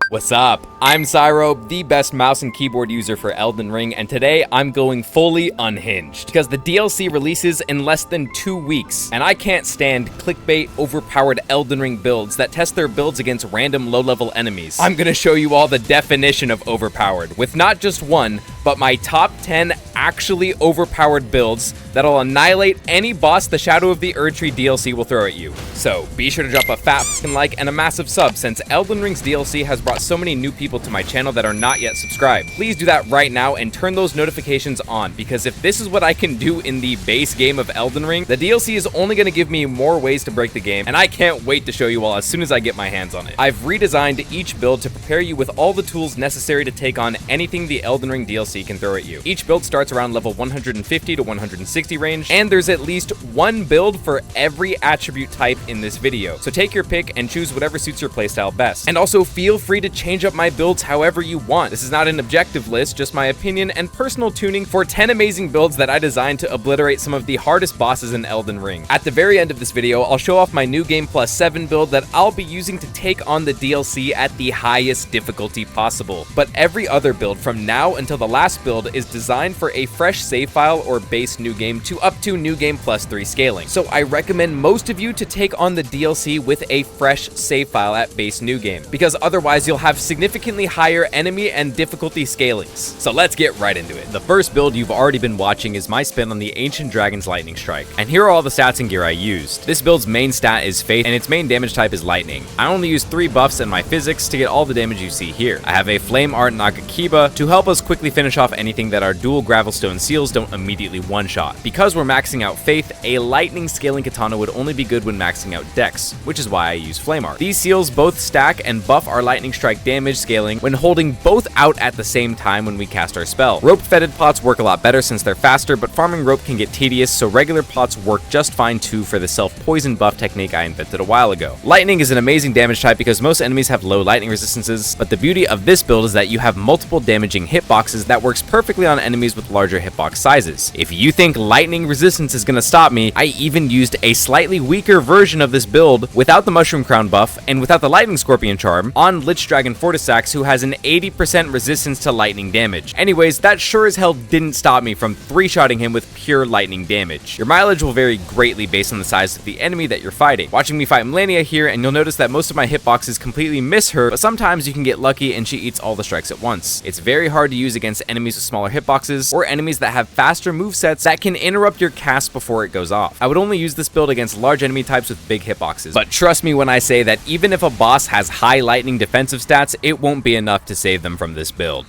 What's up? I'm SYROBE, the best mouse and keyboard user for Elden Ring, and today I'm going fully unhinged because the DLC releases in less than 2 weeks, and I can't stand clickbait, overpowered Elden Ring builds that test their builds against random low-level enemies. I'm gonna show you all the definition of overpowered, with not just one, but my top 10 actually overpowered builds that'll annihilate any boss the Shadow of the Erdtree DLC will throw at you. So be sure to drop a fat f***ing like and a massive sub, since Elden Ring's DLC has brought so many new people to my channel that are not yet subscribed. Please do that right now and turn those notifications on, because if this is what I can do in the base game of Elden Ring, the DLC is only going to give me more ways to break the game, and I can't wait to show you all as soon as I get my hands on it. I've redesigned each build to prepare you with all the tools necessary to take on anything the Elden Ring DLC can throw at you. Each build starts around level 150 to 160 range, and there's at least one build for every attribute type in this video. So take your pick and choose whatever suits your playstyle best. And also feel free to change up my builds however you want. This is not an objective list, just my opinion and personal tuning for 10 amazing builds that I designed to obliterate some of the hardest bosses in Elden Ring. At the very end of this video, I'll show off my new game plus 7 build that I'll be using to take on the DLC at the highest difficulty possible. But every other build from now until the last build is designed for a fresh save file or base new game to up to new game plus 3 scaling. So I recommend most of you to take on the DLC with a fresh save file at base new game, because otherwise you'll have significantly higher enemy and difficulty scalings. So let's get right into it. The first build you've already been watching is my spin on the Ancient Dragon's Lightning Strike, and here are all the stats and gear I used. This build's main stat is Faith, and its main damage type is Lightning. I only used 3 buffs and my physics to get all the damage you see here. I have a Flame Art Nagakiba to help us quickly finish off anything that our dual Gravelstone seals don't immediately one-shot. Because we're maxing out Faith, a lightning scaling katana would only be good when maxing out Dex, which is why I use Flame Art. These seals both stack and buff our lightning strike damage scaling when holding both out at the same time when we cast our spell. Rope-fetted pots work a lot better since they're faster, but farming rope can get tedious, so regular pots work just fine too for the self-poison buff technique I invented a while ago. Lightning is an amazing damage type because most enemies have low lightning resistances, but the beauty of this build is that you have multiple damaging hitboxes that works perfectly on enemies with larger hitbox sizes. If you think lightning resistance is gonna stop me, I even used a slightly weaker version of this build without the Mushroom Crown buff and without the Lightning Scorpion charm on Lich Dragon Fortisax, who has an 80% resistance to lightning damage. Anyways, that sure as hell didn't stop me from 3-shotting him with pure lightning damage. Your mileage will vary greatly based on the size of the enemy that you're fighting. Watching me fight Melania here, and you'll notice that most of my hitboxes completely miss her, but sometimes you can get lucky and she eats all the strikes at once. It's very hard to use against enemies with smaller hitboxes or enemies that have faster movesets that can interrupt your cast before it goes off. I would only use this build against large enemy types with big hitboxes, but trust me when I say that even if a boss has high lightning defensive stats, it won't be enough to save them from this build.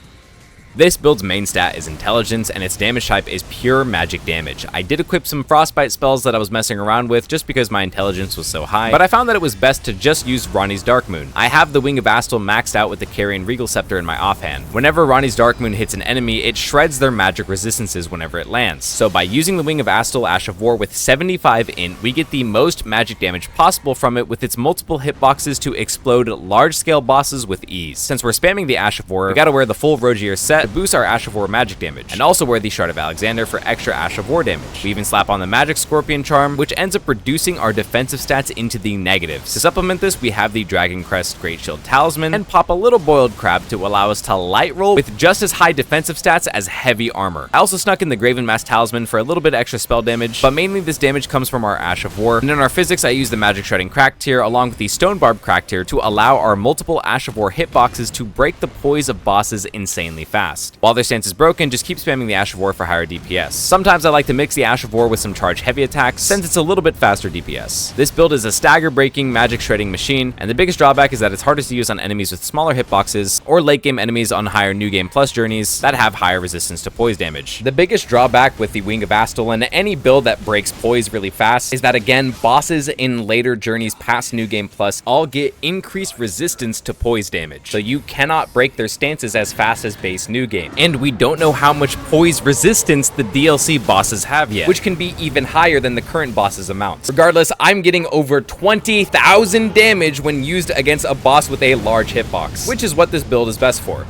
This build's main stat is Intelligence, and its damage type is pure magic damage. I did equip some Frostbite spells that I was messing around with just because my intelligence was so high, but I found that it was best to just use Ranni's Darkmoon. I have the Wing of Astel maxed out with the Carrion Regal Scepter in my offhand. Whenever Ranni's Darkmoon hits an enemy, it shreds their magic resistances whenever it lands. So by using the Wing of Astel Ash of War with 75 int, we get the most magic damage possible from it with its multiple hitboxes to explode large-scale bosses with ease. Since we're spamming the Ash of War, we gotta wear the full Rogier set to boost our Ash of War magic damage, and also wear the Shard of Alexander for extra Ash of War damage. We even slap on the Magic Scorpion charm, which ends up reducing our defensive stats into the negatives. To supplement this, we have the Dragon Crest Great Shield Talisman, and pop a little boiled crab to allow us to light roll with just as high defensive stats as heavy armor. I also snuck in the Graven Mask Talisman for a little bit extra spell damage, but mainly this damage comes from our Ash of War, and in our physics I use the Magic Shredding Crack tier along with the Stone Barb Crack tier to allow our multiple Ash of War hitboxes to break the poise of bosses insanely fast. While their stance is broken, just keep spamming the Ash of War for higher DPS. Sometimes I like to mix the Ash of War with some charge heavy attacks since it's a little bit faster DPS. This build is a stagger breaking magic shredding machine, and the biggest drawback is that it's hardest to use on enemies with smaller hitboxes or late game enemies on higher new game plus journeys that have higher resistance to poise damage. The biggest drawback with the Wing of Astel and any build that breaks poise really fast is that again, bosses in later journeys past new game plus all get increased resistance to poise damage, so you cannot break their stances as fast as base new game. And we don't know how much poise resistance the DLC bosses have yet, which can be even higher than the current boss's amounts. Regardless, I'm getting over 20,000 damage when used against a boss with a large hitbox, which is what this build is best for.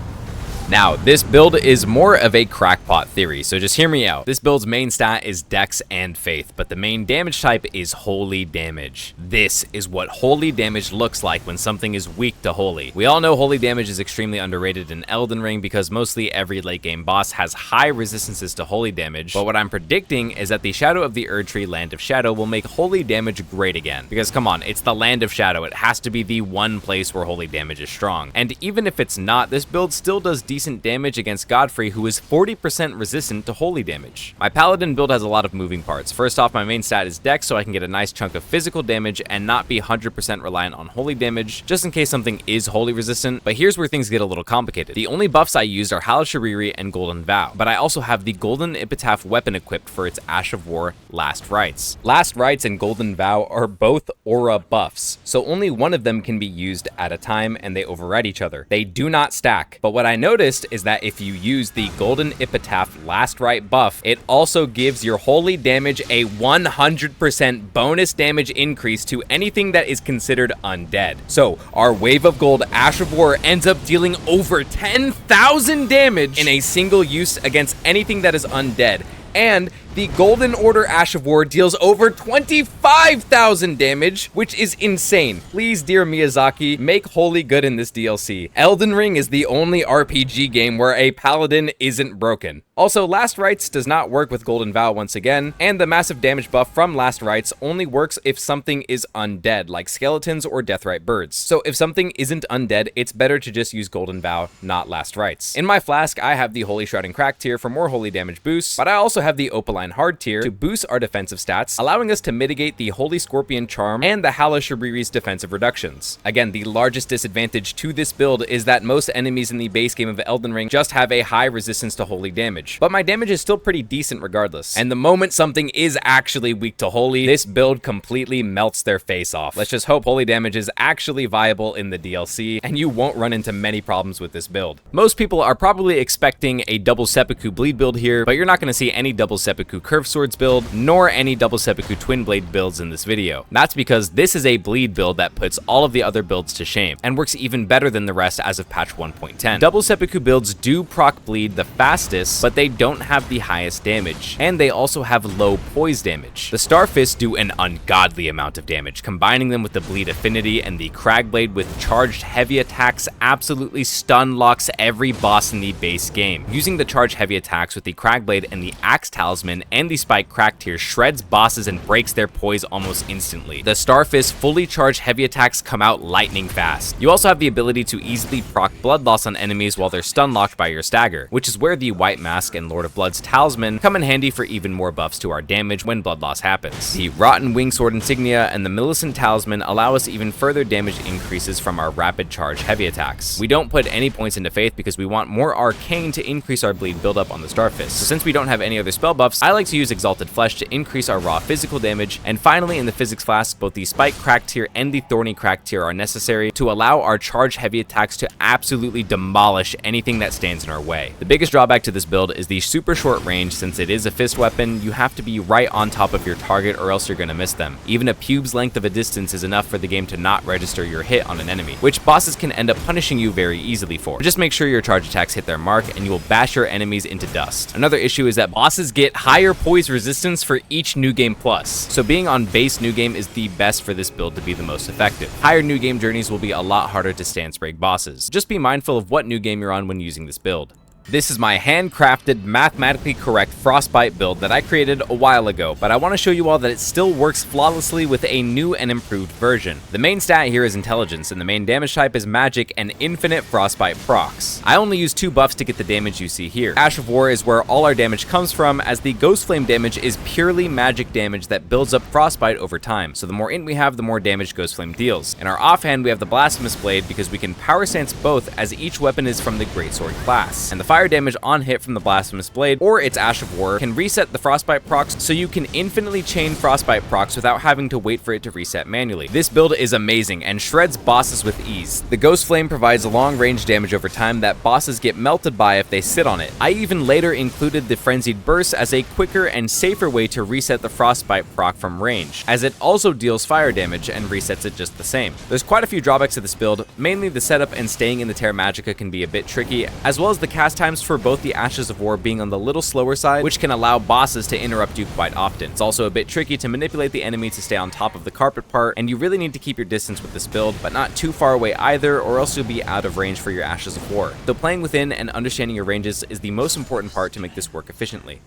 Now, this build is more of a crackpot theory, so just hear me out. This build's main stat is Dex and Faith, but the main damage type is Holy Damage. This is what Holy Damage looks like when something is weak to Holy. We all know Holy Damage is extremely underrated in Elden Ring because mostly every late game boss has high resistances to Holy Damage, but what I'm predicting is that the Shadow of the Erdtree Land of Shadow will make Holy Damage great again. Because come on, it's the Land of Shadow. It has to be the one place where Holy Damage is strong. And even if it's not, this build still does decent damage against Godfrey, who is 40% resistant to Holy Damage. My Paladin build has a lot of moving parts. First off, my main stat is Dex, so I can get a nice chunk of physical damage and not be 100% reliant on Holy Damage, just in case something is Holy resistant. But here's where things get a little complicated. The only buffs I used are Hal-Shiriri and Golden Vow, but I also have the Golden Epitaph weapon equipped for its Ash of War Last Rites. Last Rites and Golden Vow are both aura buffs, so only one of them can be used at a time and they override each other. They do not stack, but what I noticed is that if you use the Golden Epitaph Last Rite buff, it also gives your Holy Damage a 100% bonus damage increase to anything that is considered undead. So our Wave of Gold Ash of War ends up dealing over 10,000 damage in a single use against anything that is undead. And the Golden Order Ash of War deals over 25,000 damage, which is insane. Please, dear Miyazaki, make Holy good in this DLC. Elden Ring is the only RPG game where a paladin isn't broken. Also, Last Rites does not work with Golden Vow once again, and the massive damage buff from Last Rites only works if something is undead, like skeletons or Deathrite birds. So if something isn't undead, it's better to just use Golden Vow, not Last Rites. In my flask, I have the Holy Shroud and Crack tier for more holy damage boosts, but I also have the Opaline Hard tier to boost our defensive stats, allowing us to mitigate the Holy Scorpion Charm and the Hal-Shiriri's defensive reductions. Again, the largest disadvantage to this build is that most enemies in the base game of Elden Ring just have a high resistance to Holy Damage, but my damage is still pretty decent regardless. And the moment something is actually weak to Holy, this build completely melts their face off. Let's just hope Holy Damage is actually viable in the DLC, and you won't run into many problems with this build. Most people are probably expecting a double seppuku bleed build here, but you're not going to see any double seppuku curved swords build, nor any double seppuku twin blade builds in this video. That's because this is a bleed build that puts all of the other builds to shame, and works even better than the rest as of patch 1.10. Double seppuku builds do proc bleed the fastest, but they don't have the highest damage, and they also have low poise damage. The Starfists do an ungodly amount of damage. Combining them with the bleed affinity and the Cragblade with charged heavy attacks absolutely stun locks every boss in the base game. Using the charged heavy attacks with the Cragblade and the Axe Talisman and the Spike Crack tier shreds bosses and breaks their poise almost instantly. The Starfist fully charged heavy attacks come out lightning fast. You also have the ability to easily proc blood loss on enemies while they're stun locked by your stagger, which is where the White Mask and Lord of Blood's Talisman come in handy for even more buffs to our damage when blood loss happens. The Rotten Wingsword Insignia and the Millicent Talisman allow us even further damage increases from our rapid charge heavy attacks. We don't put any points into Faith because we want more Arcane to increase our bleed buildup on the Starfist. So since we don't have any other spell buffs, I like to use Exalted Flesh to increase our raw physical damage. And finally, in the Physics Flask, both the Spike Crack tier and the Thorny Crack tier are necessary to allow our charge heavy attacks to absolutely demolish anything that stands in our way. The biggest drawback to this build is the super short range. Since it is a fist weapon, you have to be right on top of your target or else you're gonna miss them. Even a pube's length of a distance is enough for the game to not register your hit on an enemy, which bosses can end up punishing you very easily for. Just make sure your charge attacks hit their mark and you will bash your enemies into dust. Another issue is that bosses get higher poise resistance for each new game plus, so being on base new game is the best for this build to be the most effective. Higher new game journeys will be a lot harder to stance break bosses. Just be mindful of what new game you're on when using this build. This is my handcrafted, mathematically correct Frostbite build that I created a while ago, but I want to show you all that it still works flawlessly with a new and improved version. The main stat here is Intelligence, and the main damage type is Magic and Infinite Frostbite procs. I only use 2 buffs to get the damage you see here. Ash of War is where all our damage comes from, as the Ghost Flame damage is purely magic damage that builds up Frostbite over time, so the more int we have, the more damage Ghost Flame deals. In our offhand, we have the Blasphemous Blade because we can power stance both, as each weapon is from the Greatsword class. And the fire damage on hit from the Blasphemous Blade or its Ash of War can reset the Frostbite procs, so you can infinitely chain Frostbite procs without having to wait for it to reset manually. This build is amazing and shreds bosses with ease. The Ghost Flame provides long range damage over time that bosses get melted by if they sit on it. I even later included the Frenzied Burst as a quicker and safer way to reset the Frostbite proc from range, as it also deals fire damage and resets it just the same. There's quite a few drawbacks to this build, mainly the setup and staying in the Terra Magica can be a bit tricky, as well as the cast times for both the Ashes of War being on the little slower side, which can allow bosses to interrupt you quite often. It's also a bit tricky to manipulate the enemy to stay on top of the carpet part, and you really need to keep your distance with this build, but not too far away either, or else you'll be out of range for your Ashes of War. Though playing within and understanding your ranges is the most important part to make this work efficiently.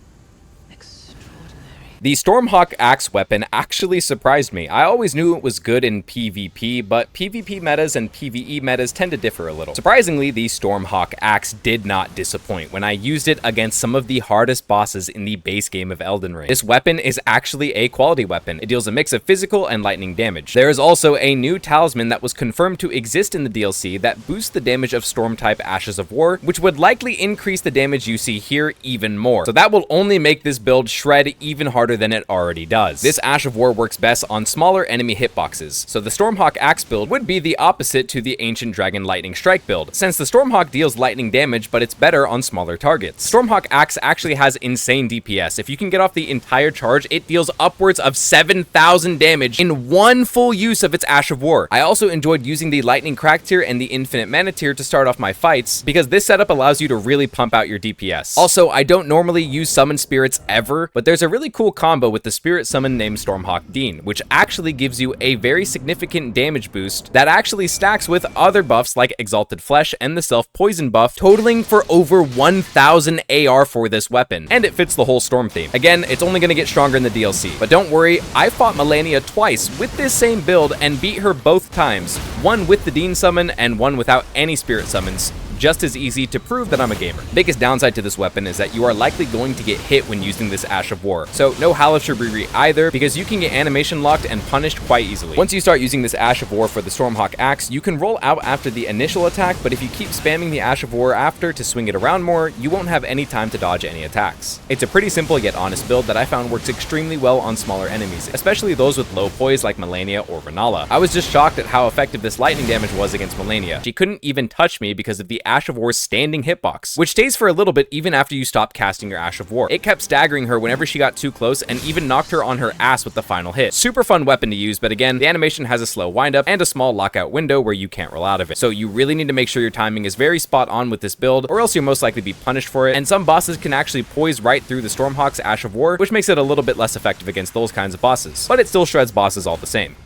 The Stormhawk Axe weapon actually surprised me. I always knew it was good in PvP, but PvP metas and PvE metas tend to differ a little. Surprisingly, the Stormhawk Axe did not disappoint when I used it against some of the hardest bosses in the base game of Elden Ring. This weapon is actually a quality weapon. It deals a mix of physical and lightning damage. There is also a new talisman that was confirmed to exist in the DLC that boosts the damage of Storm-type Ashes of War, which would likely increase the damage you see here even more. So that will only make this build shred even harder than it already does. This Ash of War works best on smaller enemy hitboxes, so the Stormhawk Axe build would be the opposite to the Ancient Dragon Lightning Strike build, since the Stormhawk deals lightning damage, but it's better on smaller targets. Stormhawk Axe actually has insane DPS. If you can get off the entire charge, it deals upwards of 7,000 damage in one full use of its Ash of War. I also enjoyed using the Lightning Crack tier and the Infinite Mana tier to start off my fights, because this setup allows you to really pump out your DPS. Also, I don't normally use Summon Spirits ever, but there's a really cool combo with the Spirit Summon named Stormhawk Dean, which actually gives you a very significant damage boost that actually stacks with other buffs like Exalted Flesh and the Self-Poison buff, totaling for over 1,000 AR for this weapon, and it fits the whole Storm theme. Again, it's only going to get stronger in the DLC, but don't worry, I fought Malenia twice with this same build and beat her both times, one with the Dean summon and one without any Spirit Summons. Just as easy to prove that I'm a gamer. Biggest downside to this weapon is that you are likely going to get hit when using this Ash of War, so no Halaster Brewery either, because you can get animation locked and punished quite easily. Once you start using this Ash of War for the Stormhawk Axe, you can roll out after the initial attack, but if you keep spamming the Ash of War after to swing it around more, you won't have any time to dodge any attacks. It's a pretty simple yet honest build that I found works extremely well on smaller enemies, especially those with low poise like Malenia or Renala. I was just shocked at how effective this lightning damage was against Malenia. She couldn't even touch me because of the Ash of War's standing hitbox, which stays for a little bit even after you stop casting your Ash of War. It kept staggering her whenever she got too close and even knocked her on her ass with the final hit. Super fun weapon to use, but again, the animation has a slow windup and a small lockout window where you can't roll out of it. So you really need to make sure your timing is very spot on with this build, or else you'll most likely be punished for it, and some bosses can actually poise right through the Stormhawk's Ash of War, which makes it a little bit less effective against those kinds of bosses, but it still shreds bosses all the same.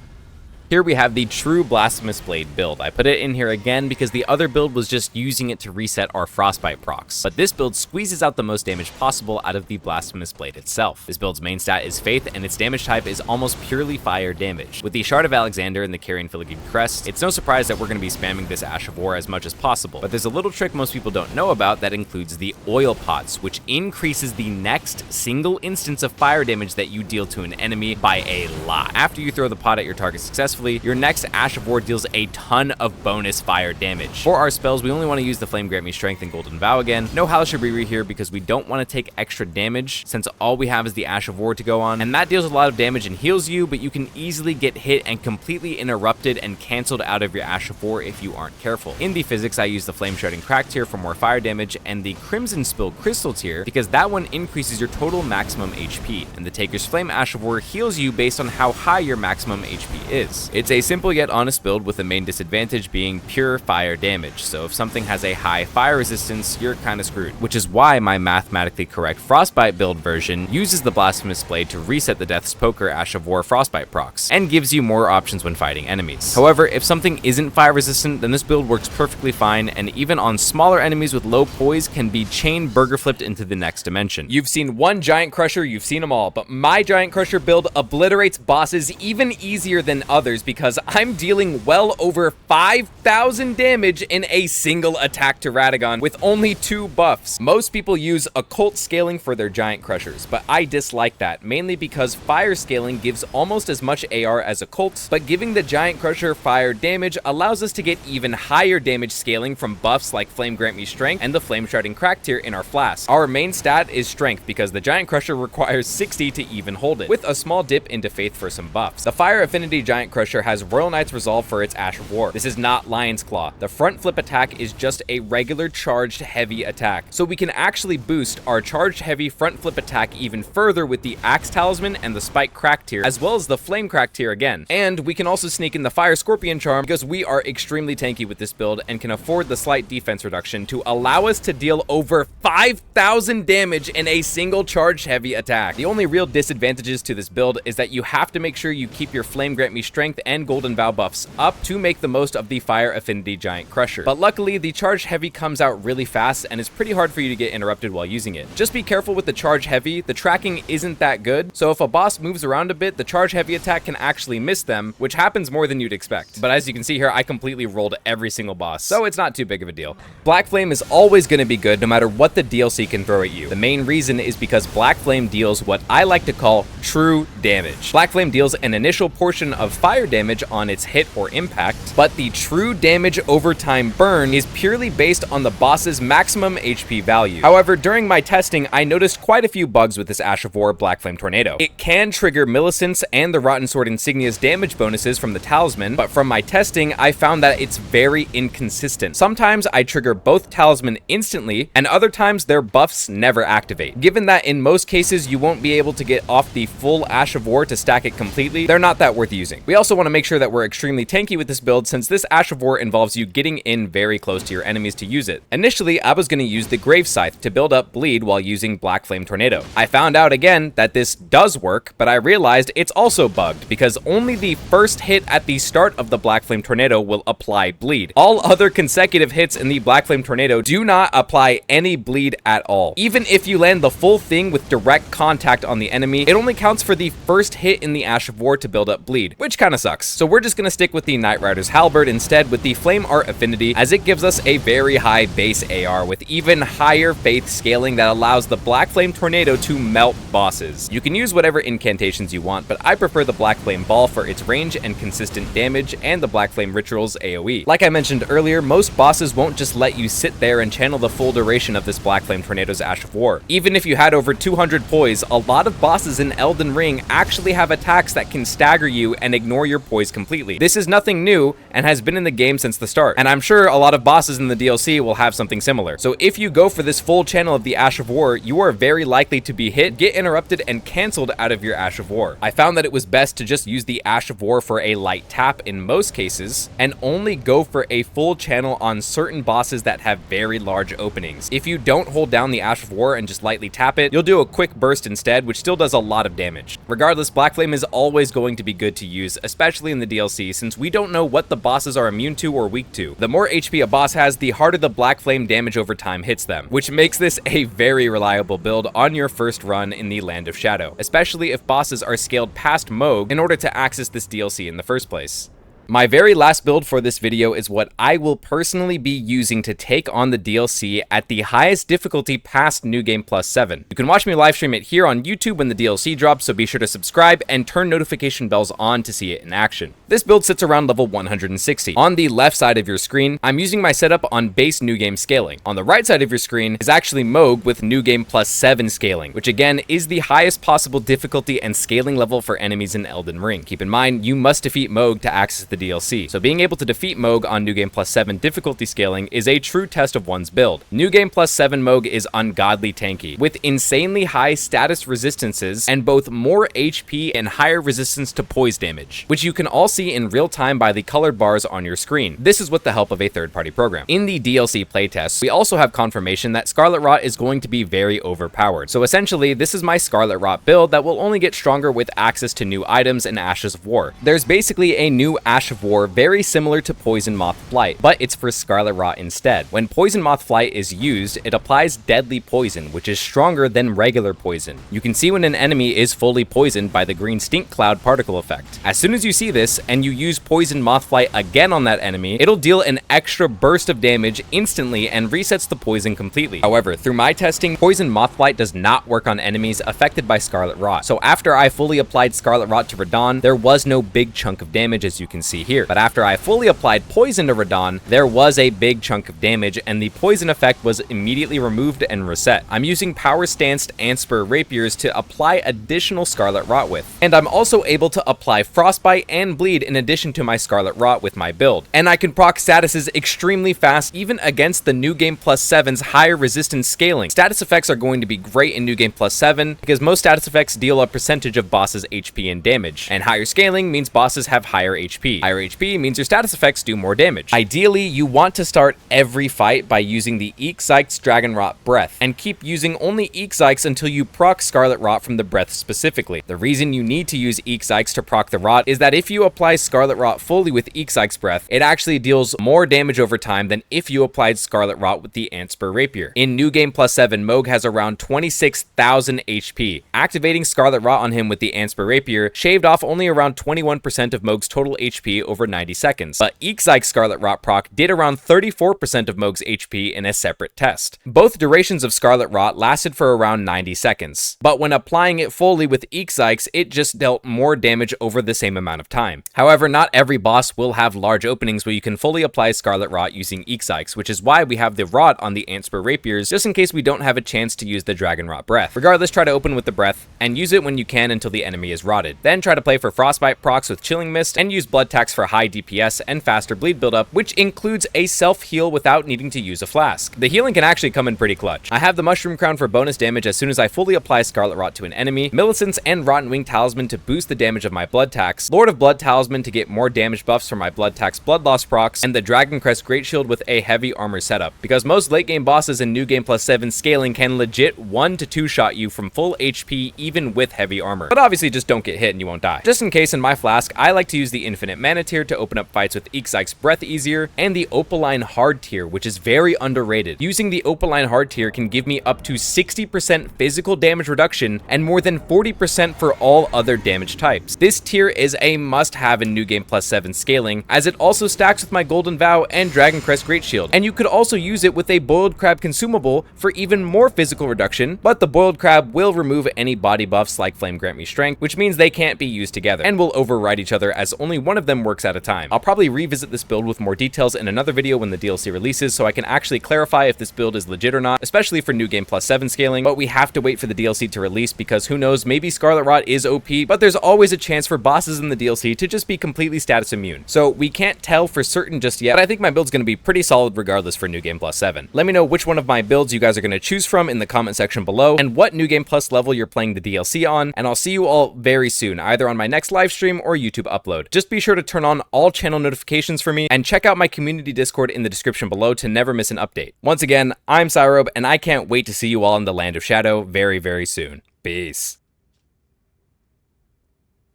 Here we have the true Blasphemous Blade build. I put it in here again because the other build was just using it to reset our Frostbite procs, but this build squeezes out the most damage possible out of the Blasphemous Blade itself. This build's main stat is Faith, and its damage type is almost purely fire damage. With the Shard of Alexander and the Carrion Filigree Crest, it's no surprise that we're going to be spamming this Ash of War as much as possible, but there's a little trick most people don't know about that includes the Oil Pots, which increases the next single instance of fire damage that you deal to an enemy by a lot. After you throw the pot at your target successfully, your next Ash of War deals a ton of bonus fire damage. For our spells, we only want to use the Flame Grant Me Strength and Golden Vow again. No Halaster Brewery here because we don't want to take extra damage since all we have is the Ash of War to go on, and that deals a lot of damage and heals you, but you can easily get hit and completely interrupted and cancelled out of your Ash of War if you aren't careful. In the physics, I use the Flame Shredding Crack tier for more fire damage and the Crimson Spill Crystal tier because that one increases your total maximum HP, and the Taker's Flame Ash of War heals you based on how high your maximum HP is. It's a simple yet honest build with the main disadvantage being pure fire damage, so if something has a high fire resistance, you're kinda screwed, which is why my mathematically correct Frostbite build version uses the Blasphemous Blade to reset the Death's Poker Ash of War Frostbite procs, and gives you more options when fighting enemies. However, if something isn't fire resistant, then this build works perfectly fine, and even on smaller enemies with low poise can be chain burger flipped into the next dimension. You've seen one Giant Crusher, you've seen them all, but my Giant Crusher build obliterates bosses even easier than others matters because I'm dealing well over 5,000 damage in a single attack to Radagon with only 2 buffs. Most people use occult scaling for their giant crushers, but I dislike that, mainly because fire scaling gives almost as much AR as occult, but giving the giant crusher fire damage allows us to get even higher damage scaling from buffs like Flame Grant Me Strength and the Flame Shrouding Crack tier in our flask. Our main stat is Strength because the giant crusher requires 60 to even hold it, with a small dip into Faith for some buffs. The Fire Affinity Giant Crusher has Royal Knight's Resolve for its Ash of War. This is not Lion's Claw. The front flip attack is just a regular charged heavy attack, so we can actually boost our charged heavy front flip attack even further with the Axe Talisman and the Spike Crack tier, as well as the Flame Crack tier again. And we can also sneak in the Fire Scorpion Charm because we are extremely tanky with this build and can afford the slight defense reduction to allow us to deal over 5,000 damage in a single charged heavy attack. The only real disadvantages to this build is that you have to make sure you keep your Flame Grant Me Strength and Golden Vow buffs up to make the most of the Fire Affinity Giant Crusher. But luckily, the charged heavy comes out really fast and is pretty hard for you to get interrupted while using it. Just be careful with the charge heavy. The tracking isn't that good, so if a boss moves around a bit, the charge heavy attack can actually miss them, which happens more than you'd expect. But as you can see here, I completely rolled every single boss, so it's not too big of a deal. Black Flame is always going to be good no matter what the DLC can throw at you. The main reason is because Black Flame deals what I like to call true damage. Black Flame deals an initial portion of fire damage on its hit or impact, but the true damage over time burn is purely based on the boss's maximum HP value. However, during my testing, I noticed quite a few bugs with this Ash of War Black Flame Tornado. It can trigger Millicent's and the Rotten Sword Insignia's damage bonuses from the Talisman, but from my testing, I found that it's very inconsistent. Sometimes I trigger both Talisman instantly, and other times their buffs never activate. Given that in most cases you won't be able to get off the full Ash of War to stack it completely, they're not that worth using. We also want to make sure that we're extremely tanky with this build since this Ash of War involves you getting in very close to your enemies to use it. Initially, I was going to use the Grave Scythe to build up bleed while using Black Flame Tornado. I found out again that this does work, but I realized it's also bugged because only the first hit at the start of the Black Flame Tornado will apply bleed. All other consecutive hits in the Black Flame Tornado do not apply any bleed at all. Even if you land the full thing with direct contact on the enemy, it only counts for the first hit in the Ash of War to build up bleed, which kind of sucks. So we're just going to stick with the Knight Rider's Halberd instead with the Flame Art Affinity, as it gives us a very high base AR with even higher faith scaling that allows the Black Flame Tornado to melt bosses. You can use whatever incantations you want, but I prefer the Black Flame Ball for its range and consistent damage, and the Black Flame Ritual's AoE. Like I mentioned earlier, most bosses won't just let you sit there and channel the full duration of this Black Flame Tornado's Ash of War. Even if you had over 200 poise, a lot of bosses in Elden Ring actually have attacks that can stagger you and ignore your poise completely. This is nothing new and has been in the game since the start, and I'm sure a lot of bosses in the DLC will have something similar. So if you go for this full channel of the Ash of War, you are very likely to be hit, get interrupted, and cancelled out of your Ash of War. I found that it was best to just use the Ash of War for a light tap in most cases, and only go for a full channel on certain bosses that have very large openings. If you don't hold down the Ash of War and just lightly tap it, you'll do a quick burst instead, which still does a lot of damage. Regardless, Black Flame is always going to be good to use, especially in the DLC, since we don't know what the bosses are immune to or weak to. The more HP a boss has, the harder the Black Flame damage over time hits them, which makes this a very reliable build on your first run in the Land of Shadow, especially if bosses are scaled past Moog in order to access this DLC in the first place. My very last build for this video is what I will personally be using to take on the DLC at the highest difficulty past New Game Plus 7. You can watch me live stream it here on YouTube when the DLC drops, so be sure to subscribe and turn notification bells on to see it in action. This build sits around level 160. On the left side of your screen, I'm using my setup on base New Game scaling. On the right side of your screen is actually Moog with New Game Plus 7 scaling, which again is the highest possible difficulty and scaling level for enemies in Elden Ring. Keep in mind, you must defeat Moog to access the DLC, so being able to defeat Moog on New Game Plus 7 difficulty scaling is a true test of one's build. New Game Plus 7 Moog is ungodly tanky, with insanely high status resistances and both more HP and higher resistance to poise damage, which you can all see in real time by the colored bars on your screen. This is with the help of a third-party program. In the DLC playtest, we also have confirmation that Scarlet Rot is going to be very overpowered. So essentially, this is my Scarlet Rot build that will only get stronger with access to new items and Ashes of War. There's basically a new Ash Ash of War very similar to Poison Moth Blight, but it's for Scarlet Rot instead. When Poison Moth Blight is used, it applies deadly poison, which is stronger than regular poison. You can see when an enemy is fully poisoned by the green stink cloud particle effect. As soon as you see this, and you use Poison Moth Blight again on that enemy, it'll deal an extra burst of damage instantly and resets the poison completely. However, through my testing, Poison Moth Blight does not work on enemies affected by Scarlet Rot. So after I fully applied Scarlet Rot to Radahn, there was no big chunk of damage, as you can see here. But after I fully applied poison to Radahn, there was a big chunk of damage, and the poison effect was immediately removed and reset. I'm using power-stanced antspur rapiers to apply additional Scarlet Rot with. And I'm also able to apply Frostbite and Bleed in addition to my Scarlet Rot with my build. And I can proc statuses extremely fast, even against the New Game Plus 7's higher resistance scaling. Status effects are going to be great in New Game Plus 7 because most status effects deal a percentage of bosses' HP and damage. And higher scaling means bosses have higher HP. Higher HP means your status effects do more damage. Ideally, you want to start every fight by using the Eek Zykes Dragon Rot Breath, and keep using only Eek Zykes until you proc Scarlet Rot from the breath specifically. The reason you need to use Eek Zykes to proc the Rot is that if you apply Scarlet Rot fully with Eek Zykes Breath, it actually deals more damage over time than if you applied Scarlet Rot with the Antspur Rapier. In New Game Plus 7, Mohg has around 26,000 HP. Activating Scarlet Rot on him with the Antspur Rapier shaved off only around 21% of Mohg's total HP over 90 seconds, but Eek Zykes Scarlet Rot proc did around 34% of Mohg's HP in a separate test. Both durations of Scarlet Rot lasted for around 90 seconds, but when applying it fully with Eek Zykes, it just dealt more damage over the same amount of time. However, not every boss will have large openings where you can fully apply Scarlet Rot using Eek Zykes, which is why we have the Rot on the Antspur Rapiers, just in case we don't have a chance to use the Dragon Rot Breath. Regardless, try to open with the Breath, and use it when you can until the enemy is rotted. Then try to play for Frostbite procs with Chilling Mist, and use Blood Tax for high DPS and faster bleed buildup, which includes a self-heal without needing to use a flask. The healing can actually come in pretty clutch. I have the Mushroom Crown for bonus damage as soon as I fully apply Scarlet Rot to an enemy, Millicent's and Rotten Wing Talisman to boost the damage of my Blood Tax, Lord of Blood Talisman to get more damage buffs for my Blood Tax Blood Loss procs, and the Dragon Crest Great Shield with a heavy armor setup, because most late game bosses in New Game Plus 7 scaling can legit 1 to 2 shot you from full HP even with heavy armor. But obviously just don't get hit and you won't die. Just in case, in my flask, I like to use the Infinite Mana tier to open up fights with Eek Zykes Breath easier, and the Opaline Hard tier, which is very underrated. Using the Opaline Hard tier can give me up to 60% physical damage reduction and more than 40% for all other damage types. This tier is a must-have in New Game Plus 7 scaling, as it also stacks with my Golden Vow and Dragon Crest Great Shield, and you could also use it with a Boiled Crab consumable for even more physical reduction, but the Boiled Crab will remove any body buffs like Flame Grant Me Strength, which means they can't be used together, and will override each other as only one of them works at a time. I'll probably revisit this build with more details in another video when the DLC releases, so I can actually clarify if this build is legit or not, especially for New Game Plus 7 scaling, but we have to wait for the DLC to release because who knows, maybe Scarlet Rot is OP, but there's always a chance for bosses in the DLC to just be completely status immune. So we can't tell for certain just yet, but I think my build's going to be pretty solid regardless for New Game Plus 7. Let me know which one of my builds you guys are going to choose from in the comment section below, and what New Game Plus level you're playing the DLC on, and I'll see you all very soon, either on my next live stream or YouTube upload. Just be sure to turn on all channel notifications for me, and check out my community Discord in the description below to never miss an update. Once again, I'm SYROBE, and I can't wait to see you all in the Land of Shadow very, very soon. Peace.